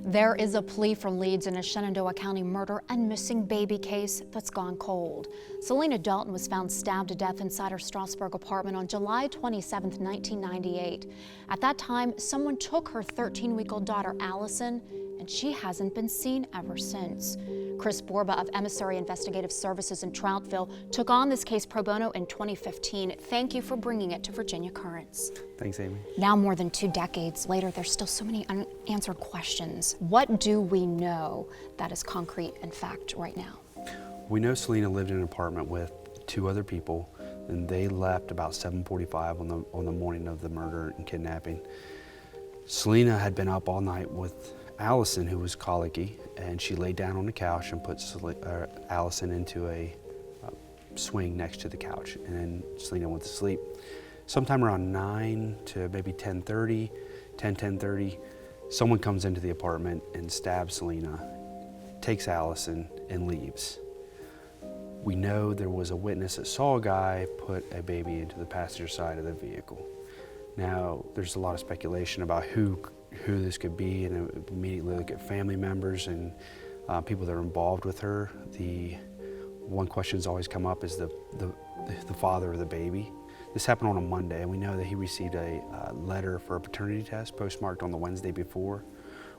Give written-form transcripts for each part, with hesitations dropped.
There is a plea from Leeds in a Shenandoah County murder and missing baby case that's gone cold. Selena Dalton was found stabbed to death inside her Strasburg apartment on July 27, 1998. At that time, someone took her 13-week-old daughter, Allison, and she hasn't been seen ever since. Chris Borba of Emissary Investigative Services in Troutville took on this case pro bono in 2015. Thank you for bringing it to Virginia Currents. Thanks, Amy. Now, more than 2 decades later, there's still so many unanswered questions. What do we know that is concrete and fact right now? We know Selena lived in an apartment with 2 other people, and they left about 7:45 on the morning of the murder and kidnapping. Selena had been up all night with Allison, who was colicky, and she laid down on the couch and put Allison into a swing next to the couch, and then Selena went to sleep. Sometime around 9 to maybe 10:30, someone comes into the apartment and stabs Selena, takes Allison, and leaves. We know there was a witness that saw a guy put a baby into the passenger side of the vehicle. Now, there's a lot of speculation about who this could be, and immediately look at family members and people that are involved with her. The one question that's always come up is the father of the baby. This happened on a Monday, and we know that he received a letter for a paternity test postmarked on the Wednesday before.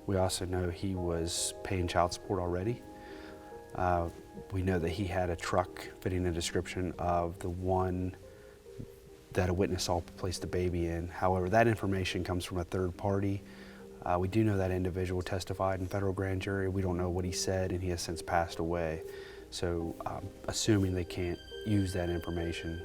We also know he was paying child support already. We know that he had a truck fitting the description of the one that a witness saw place the baby in. However, that information comes from a third party. We do know that individual testified in federal grand jury. We don't know what he said, and he has since passed away. So assuming they can't use that information.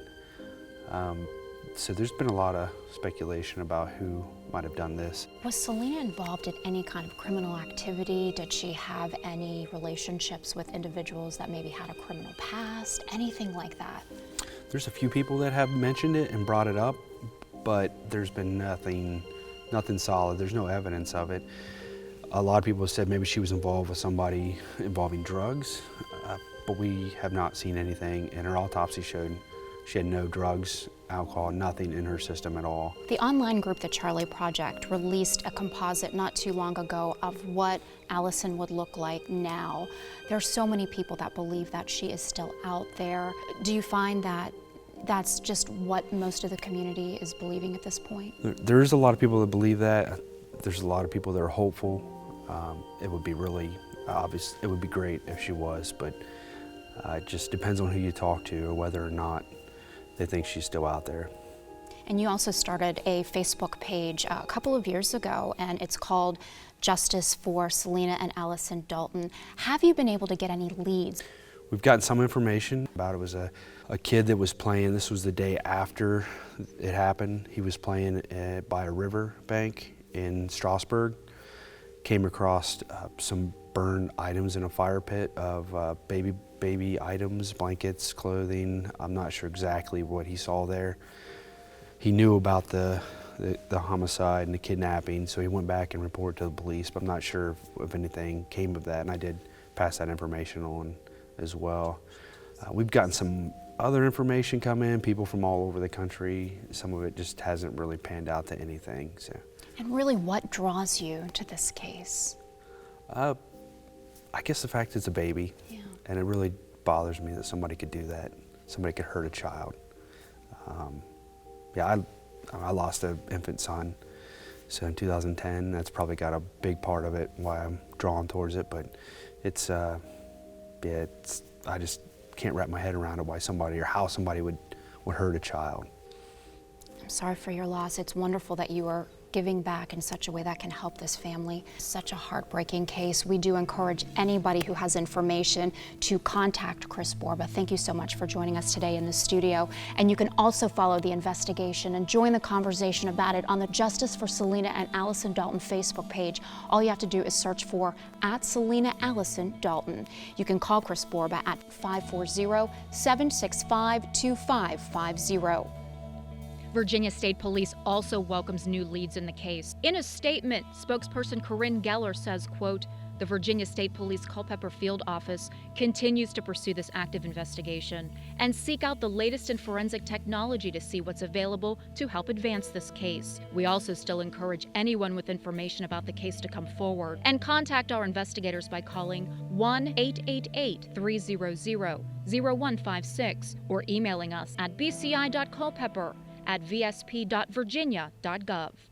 So there's been a lot of speculation about who might have done this. Was Selena involved in any kind of criminal activity? Did she have any relationships with individuals that maybe had a criminal past? Anything like that? There's a few people that have mentioned it and brought it up, but there's been nothing solid. There's no evidence of it. A lot of people have said maybe she was involved with somebody involving drugs, but we have not seen anything, and her autopsy showed she had no drugs, alcohol, nothing in her system at all. The online group, the Charlie Project, released a composite not too long ago of what Allison would look like now. There are so many people that believe that she is still out there. Do you find that that's just what most of the community is believing at this point? There's a lot of people that believe that. There's a lot of people that are hopeful. It would be really obvious, it would be great if she was, but it just depends on who you talk to or whether or not they think she's still out there. And you also started a Facebook page a couple of years ago, and it's called Justice for Selena and Allison Dalton. Have you been able to get any leads? We've gotten some information about it. Was a kid that was playing. This was the day after it happened. He was playing by a river bank in Strasburg. Came across some burned items in a fire pit of baby items, blankets, clothing. I'm not sure exactly what he saw there. He knew about the homicide and the kidnapping, so he went back and reported to the police, but I'm not sure if anything came of that, and I did pass that information on as well. We've gotten some other information come in, people from all over the country. Some of it just hasn't really panned out to anything. So. And really, what draws you to this case? I guess the fact it's a baby, Yeah. And it really bothers me that somebody could do that. Somebody could hurt a child. I lost an infant son, so in 2010, that's probably got a big part of it, why I'm drawn towards it, but it's, I just can't wrap my head around it, why somebody or how somebody would hurt a child. I'm sorry for your loss. It's wonderful that you are giving back in such a way that can help this family. Such a heartbreaking case. We do encourage anybody who has information to contact Chris Borba. Thank you so much for joining us today in the studio. And you can also follow the investigation and join the conversation about it on the Justice for Selena and Allison Dalton Facebook page. All you have to do is search for @SelenaAllisonDalton. You can call Chris Borba at 540-765-2550. Virginia State Police also welcomes new leads in the case. In a statement, spokesperson Corinne Geller says, quote, "The Virginia State Police Culpeper Field Office continues to pursue this active investigation and seek out the latest in forensic technology to see what's available to help advance this case. We also still encourage anyone with information about the case to come forward and contact our investigators by calling 1-888-300-0156 or emailing us at bci.culpeper@vsp.virginia.gov.